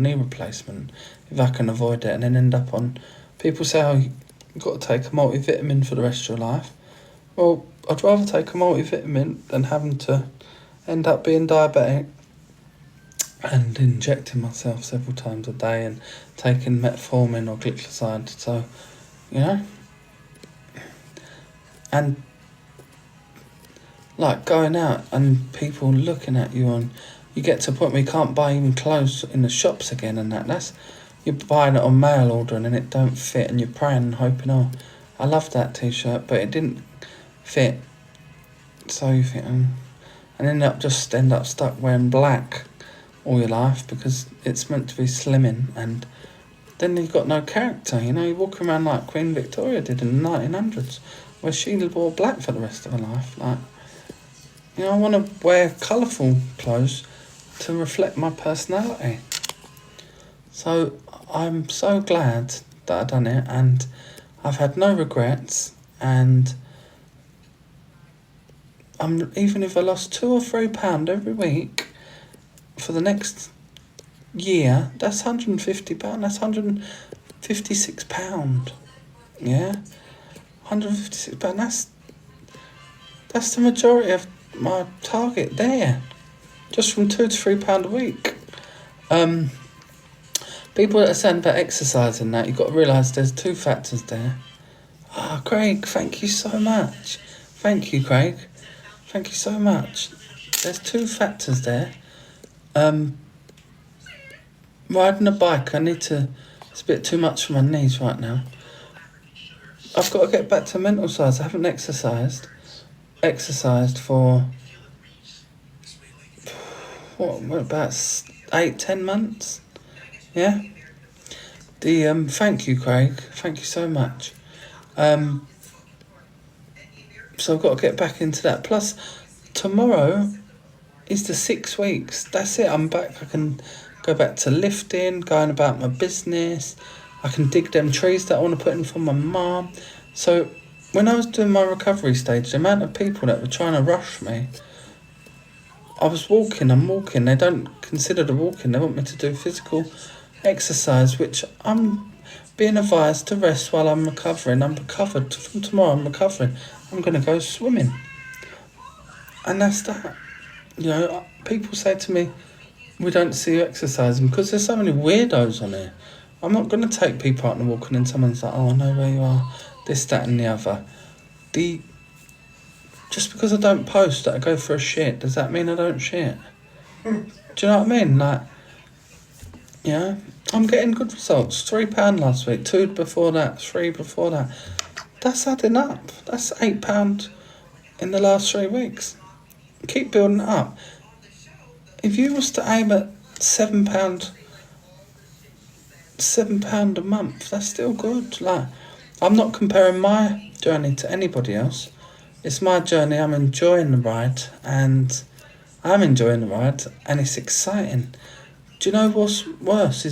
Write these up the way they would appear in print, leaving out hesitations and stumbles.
knee replacement if I can avoid it, and then end up on... People say, oh, you've got to take a multivitamin for the rest of your life. Well, I'd rather take a multivitamin than having to end up being diabetic and injecting myself several times a day and taking metformin or glycoside. So, you know, and like going out and people looking at you, and you get to a point where you can't buy even clothes in the shops again, and that's, you're buying it on mail order and then it don't fit, and you're praying and hoping, oh, I love that t-shirt, but it didn't fit. So you think, and end up stuck wearing black all your life because it's meant to be slimming, and then you've got no character. You know, you walk around like Queen Victoria did in the 1900s, where she wore black for the rest of her life. Like, you know, I want to wear colourful clothes to reflect my personality. So I'm so glad that I've done it, and I've had no regrets, and even if I lost £2 or £3 every week for the next year, that's £150, that's £156. Yeah? £156, that's the majority of my target there. Just from £2 to £3 a week. People that are saying about exercising, that, you've got to realise there's two factors there. Craig, thank you so much. Thank you, Craig. Thank you so much. There's two factors there. Riding a bike, it's a bit too much for my knees right now. I've got to get back to mental size. I haven't exercised for, about 8-10 months? Yeah? Thank you, Craig. Thank you so much. So I've got to get back into that. Plus, tomorrow is the 6 weeks. That's it. I'm back. I can go back to lifting, going about my business. I can dig them trees that I want to put in for my mum. So when I was doing my recovery stage, the amount of people that were trying to rush me, I'm walking. They don't consider the walking. They want me to do physical exercise, which I'm being advised to rest while I'm recovering. I'm recovered. From tomorrow, I'm recovering. I'm going to go swimming. And that's that. You know, people say to me, we don't see you exercising, because there's so many weirdos on here. I'm not going to take people out and walking and someone's like, oh, I know where you are, this, that and the other. Just because I don't post that I go for a shit, does that mean I don't shit? Do you know what I mean? Like, yeah, I'm getting good results. £3 last week, 2 before that, 3 before that. That's adding up. That's £8 in the last 3 weeks. Keep building it up. If you was to aim at £7 a month, that's still good. Like, I'm not comparing my journey to anybody else. It's my journey. I'm enjoying the ride, and it's exciting. Do you know what's worse?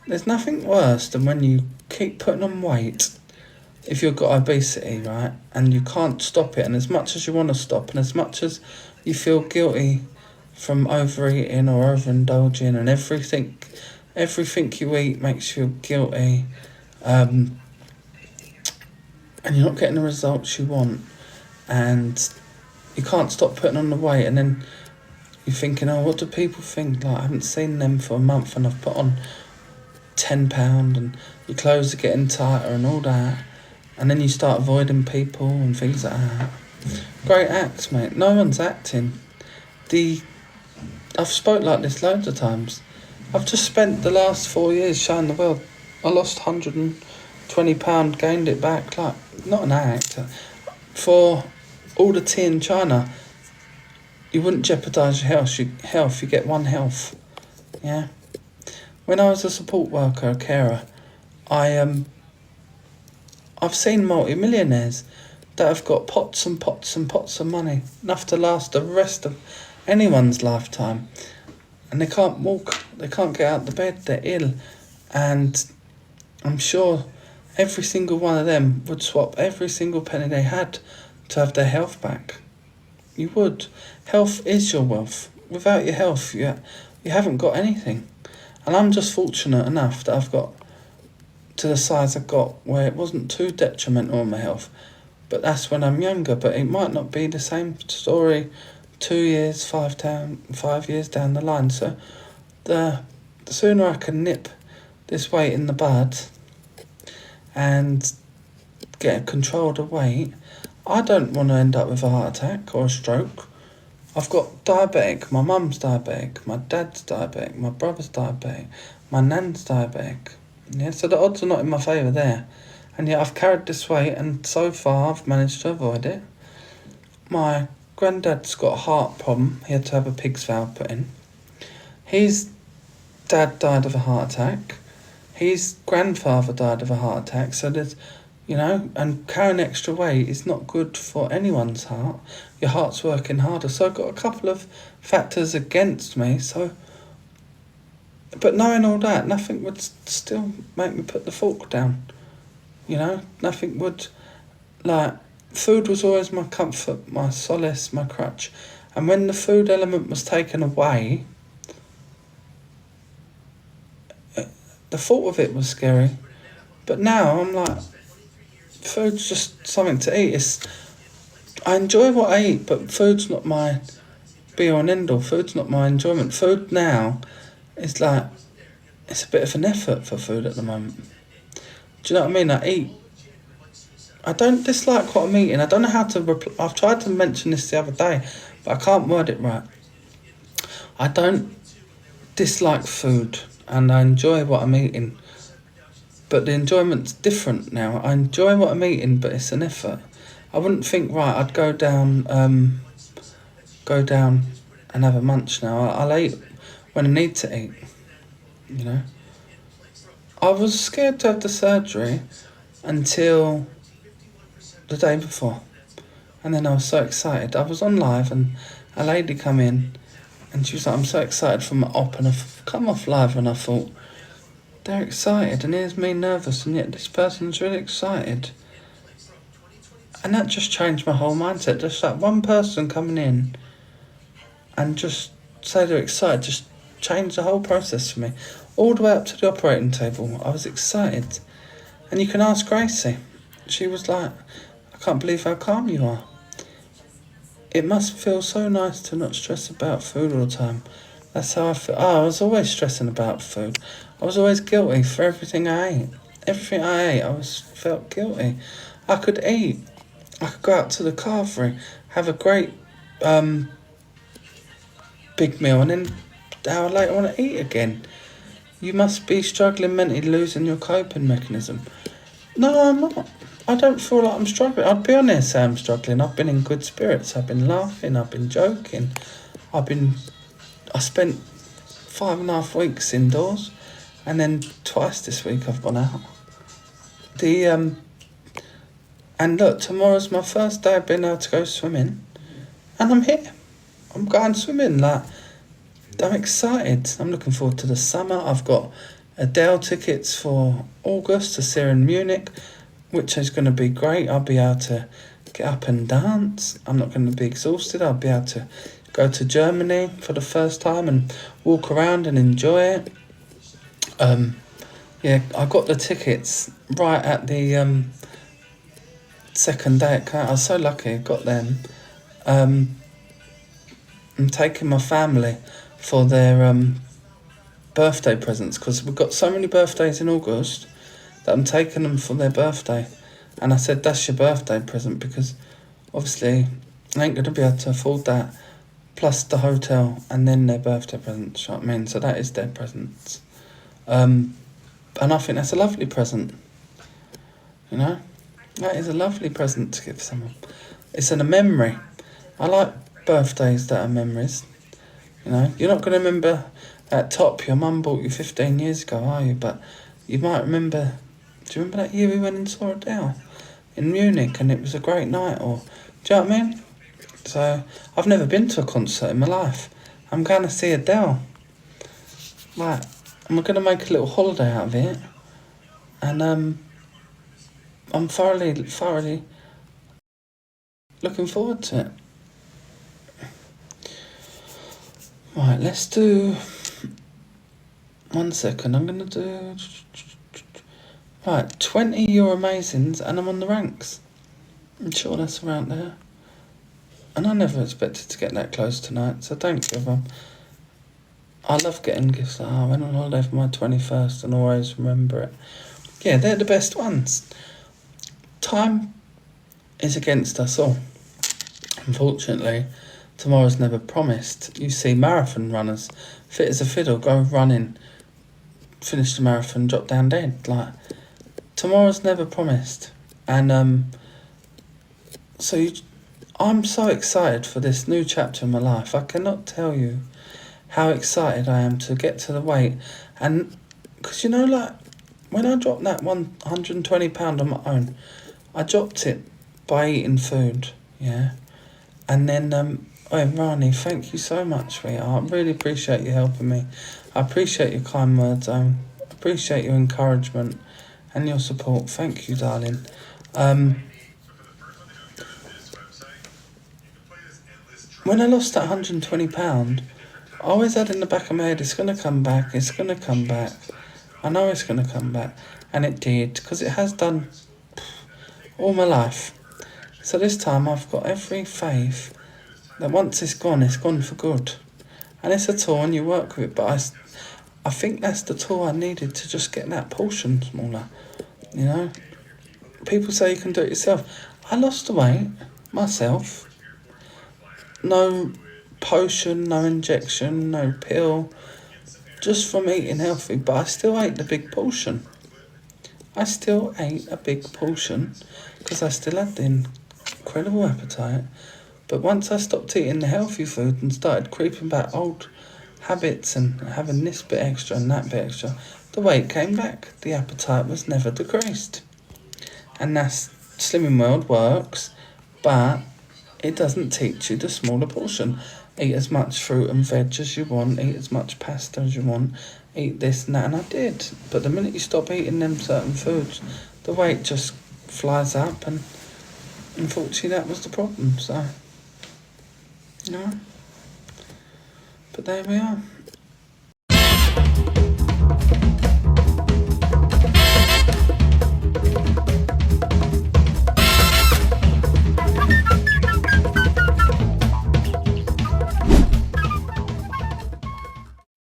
There's nothing worse than when you keep putting on weight. If you've got obesity, right, and you can't stop it, and as much as you want to stop, and as much as you feel guilty from overeating or overindulging, and everything you eat makes you guilty, and you're not getting the results you want, and you can't stop putting on the weight, and then you're thinking, oh, what do people think? Like, I haven't seen them for a month and I've put on £10 and your clothes are getting tighter and all that, and then you start avoiding people and things like that. Great act, mate. No one's acting. I've spoke like this loads of times. I've just spent the last 4 years showing the world. I lost £120, gained it back. Like, not an act. For all the tea in China, you wouldn't jeopardise your health. You get one health. Yeah. When I was a support worker, a carer, I've seen multi-millionaires that have got pots and pots and pots of money, enough to last the rest of anyone's lifetime, and they can't walk, they can't get out of the bed, they're ill, and I'm sure every single one of them would swap every single penny they had to have their health back. You would. Health is your wealth. Without your health, you haven't got anything. And I'm just fortunate enough that I've got to the size I got where it wasn't too detrimental on my health. But that's when I'm younger. But it might not be the same story 2 years, 5 years down the line. So the sooner I can nip this weight in the bud and get control of the weight, I don't want to end up with a heart attack or a stroke. I've got diabetic, my mum's diabetic, my dad's diabetic, my brother's diabetic, my nan's diabetic. Yeah, so the odds are not in my favour there. And yet I've carried this weight and so far I've managed to avoid it. My granddad's got a heart problem. He had to have a pig's valve put in. His dad died of a heart attack. His grandfather died of a heart attack. So there's, and carrying extra weight is not good for anyone's heart. Your heart's working harder. So I've got a couple of factors against me. But knowing all that, nothing would still make me put the fork down. Nothing would, food was always my comfort, my solace, my crutch. And when the food element was taken away, the thought of it was scary. But now I'm like, food's just something to eat. I enjoy what I eat, but food's not my be-all and end-all. Food's not my enjoyment. Food now is it's a bit of an effort for food at the moment. Do you know what I mean? I don't dislike what I'm eating. I don't know how to I've tried to mention this the other day, but I can't word it right. I don't dislike food, and I enjoy what I'm eating. But the enjoyment's different now. I enjoy what I'm eating, but it's an effort. I wouldn't think, right, I'd go down and have a munch now. I'll eat when I need to eat, I was scared to have the surgery until the day before. And then I was so excited. I was on live and a lady come in and she was like, I'm so excited for my op, and I've come off live and I thought, they're excited and here's me nervous, and yet this person's really excited. And that just changed my whole mindset. Just that one person coming in and just say they're excited just changed the whole process for me. All the way up to the operating table, I was excited. And you can ask Gracie. She was like, I can't believe how calm you are. It must feel so nice to not stress about food all the time. That's how I feel. I was always stressing about food. I was always guilty for everything I ate. Everything I ate, I felt guilty. I could eat. I could go out to the carvery, have a great big meal, and then an hour later I want to eat again. You must be struggling mentally, losing your coping mechanism. No, I'm not. I don't feel like I'm struggling. I'd be honest, say I'm struggling. I've been in good spirits. I've been laughing. I've been joking. I spent 5.5 weeks indoors, and then twice this week I've gone out. And look, tomorrow's my first day of being able to go swimming, and I'm here. I'm going swimming. I'm excited. I'm looking forward to the summer. I've got Adele tickets for August to see her in Munich, which is going to be great. I'll be able to get up and dance. I'm not going to be exhausted. I'll be able to go to Germany for the first time and walk around and enjoy it. I got the tickets right at the second day at camp. I was so lucky, I got them. I'm taking my family for their birthday presents, because we've got so many birthdays in August that I'm taking them for their birthday. And I said, that's your birthday present, because obviously I ain't going to be able to afford that, plus the hotel and then their birthday presents, you know what I mean? So that is their presents. And I think that's a lovely present, That is a lovely present to give someone. It's a memory. I like birthdays that are memories. You're not going to remember that top your mum bought you 15 years ago, are you? But you might remember. Do you remember that year we went and saw Adele in Munich and it was a great night? Or do you know what I mean? So I've never been to a concert in my life. I'm going to see Adele. Right, and we're going to make a little holiday out of it. And I'm thoroughly looking forward to it. Right, let's do 1 second, I'm going to do... Right, 20 You're Amazings and I'm on the ranks. I'm sure that's around there. And I never expected to get that close tonight, so thank you, everyone. I love getting gifts. I went on holiday for my 21st and always remember it. Yeah, they're the best ones. Time is against us all. Unfortunately, tomorrow's never promised. You see marathon runners, fit as a fiddle, go running, finish the marathon, drop down dead. Like, tomorrow's never promised. And I'm so excited for this new chapter in my life. I cannot tell you how excited I am to get to the weight. And because, when I dropped that 120 pound on my own, I dropped it by eating food, yeah. And then, Rani, thank you so much, sweetheart. I really appreciate you helping me. I appreciate your kind words. I appreciate your encouragement and your support. Thank you, darling. When I lost that 120 pound, I always had in the back of my head, it's going to come back, it's going to come back. I know it's going to come back. And it did, because it has done all my life. So this time I've got every faith that once it's gone for good. And it's a tool and you work with it, but I think that's the tool I needed to just get that portion smaller, People say you can do it yourself. I lost the weight myself. No potion, no injection, no pill, just from eating healthy, but I still ate the big portion. Because I still had the incredible appetite. But once I stopped eating the healthy food and started creeping back old habits and having this bit extra and that bit extra, the weight came back. The appetite was never decreased. And that's Slimming World works, but it doesn't teach you the smaller portion. Eat as much fruit and veg as you want, eat as much pasta as you want, eat this and that, and I did. But the minute you stop eating them certain foods, the weight just flies up, and unfortunately that was the problem, so, But there we are.